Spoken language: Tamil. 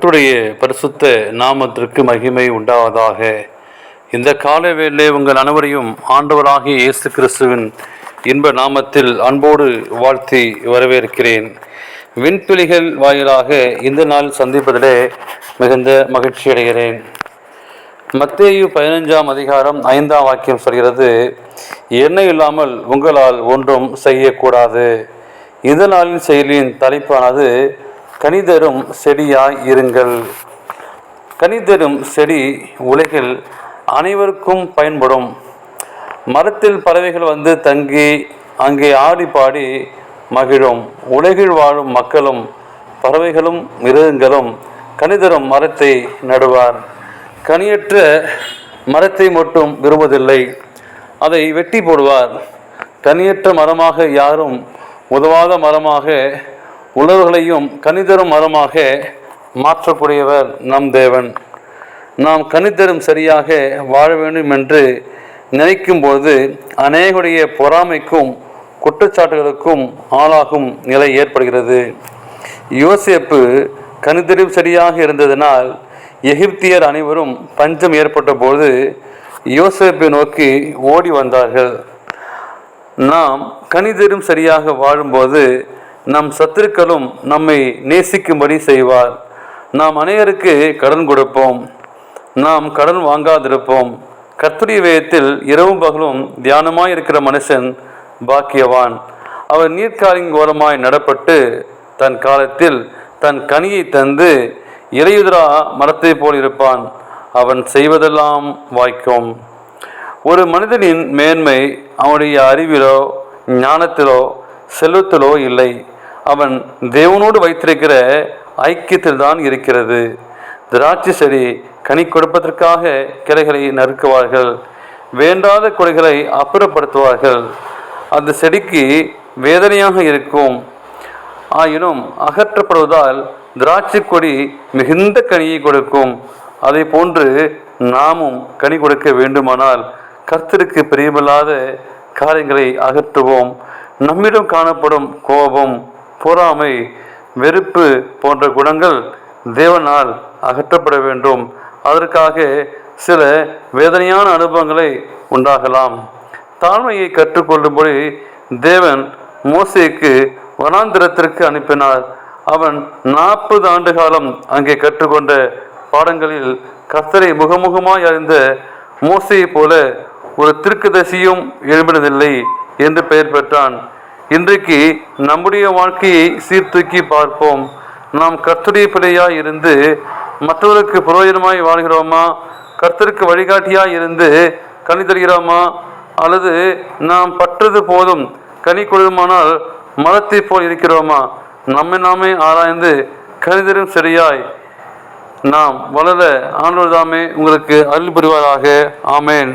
கர்த்தருடைய பரிசுத்த நாமத்திற்கு மகிமை உண்டாவதாக. இந்த கால வேளை உங்கள் அனைவரையும் ஆண்டவராகிய இயேசு கிறிஸ்துவின் இன்ப நாமத்தில் அன்போடு வாழ்த்தி வரவேற்கிறேன். விண்வெளிகள் வாயிலாக இந்த நாள் சந்திப்பதிலே மிகுந்த மகிழ்ச்சி அடைகிறேன். மத்தேயு 15ஆம் அதிகாரம் 5ஆம் வாக்கியம் சொல்கிறது, எண்ணெய் இல்லாமல் உங்களால் ஒன்றும் செய்யக்கூடாது. இந்த நாளின் செயலின் தலைப்பானது கனிதரும் செடியாய் இருங்கள். கனிதரும் செடி உலகில் அனைவருக்கும் பயன்படும். மரத்தில் பறவைகள் வந்து தங்கி அங்கே ஆடி பாடி மகிழும். உலகில் வாழும் மக்களும் பறவைகளும் மிருகங்களும் கனிதரும் மரத்தை நடுவார். கனியற்ற மரத்தை மட்டும் விரும்புவதில்லை, அதை வெட்டி போடுவார். கனியற்ற மரமாக யாரும் உதவாத மரமாக உழவர்களையும் கனிதரும் மரமாக மாற்றக்கூடியவர் நம் தேவன். நாம் கனிதரும் சரியாக வாழ வேண்டும் என்று நினைக்கும்போது அநேகருடைய பொறாமைக்கும் குற்றச்சாட்டுகளுக்கும் ஆளாகும் நிலை ஏற்படுகிறது. யோசேப்பு கனிதரும் சரியாக இருந்ததனால் எகிப்தியர் அனைவரும் பஞ்சம் ஏற்பட்ட போது யோசேப்பை நோக்கி ஓடி வந்தார்கள். நாம் கனிதரும் சரியாக வாழும்போது நம் சத்துருக்களும் நம்மை நேசிக்கும்படி செய்வார். நாம் அநேகருக்கு கடன் கொடுப்போம், நாம் கடன் வாங்காதிருப்போம். கர்த்தருடைய வேதத்தில் இரவும் பகலும் தியானமாய் இருக்கிற மனுஷன் பாக்கியவான். அவர் நீர்க்காலின் ஓரமாய் நடப்பட்டு தன் காலத்தில் தன் கனியை தந்து இலையுதிரா மரத்தை போல் இருப்பான். அவன் செய்வதெல்லாம் வாய்க்கும். ஒரு மனிதனின் மேன்மை அவனுடைய அறிவிலோ ஞானத்திலோ செல்வத்திலோ இல்லை, அவன் தேவனோடு வைத்திருக்கிற ஐக்கியத்தில் தான் இருக்கிறது. திராட்சை செடி கனி கொடுப்பதற்காக கிளைகளை நறுக்குவார்கள், வேண்டாத கொடைகளை அப்புறப்படுத்துவார்கள். அந்த செடிக்கு வேதனையாக இருக்கும், ஆயினும் அகற்றப்படுவதால் திராட்சை கொடி மிகுந்த கனியை கொடுக்கும். அதை போன்று நாமும் கனி கொடுக்க வேண்டுமானால் கர்த்தருக்கு பிரியமில்லாத காரியங்களை அகற்றுவோம். நம்மிடம் காணப்படும் கோபம், பொறாமை, வெறுப்பு போன்ற குணங்கள் தேவனால் அகற்றப்பட வேண்டும். அதற்காக சில வேதனையான அனுபவங்களை உண்டாகலாம். தாழ்மையை கற்றுக்கொள்ளும்படி தேவன் மோசேக்கு வனாந்திரத்திற்கு அனுப்பினார். அவன் 40 ஆண்டு காலம் அங்கே கற்றுக்கொண்ட பாடங்களில் கர்த்தரை முகமுகமாய் அறிந்த மோசையை போல ஒரு தீர்க்கதரிசியும் எழுப்பினதில்லை என்று பெயர் பெற்றான். இன்றைக்கு நம்முடைய வாழ்க்கையை சீர்தூக்கி பார்ப்போம். நாம் கர்த்தருடைய பிள்ளையாய் இருந்து மற்றவர்களுக்கு பிரயோஜனமாய் வாழ்கிறோமா? கர்த்தருக்கு வழிகாட்டியாய் இருந்து கனி தருகிறோமா? அல்லது நாம் பற்றது போதும் கனி கொடுமானால் மரத்தை போல் இருக்கிறோமா? நம்மை நாமே ஆராய்ந்து கனிதரும் சரியாய் நாம் வளர ஆண்டவர் தாமே உங்களுக்கு அருள் புரிவாராக. ஆமேன்.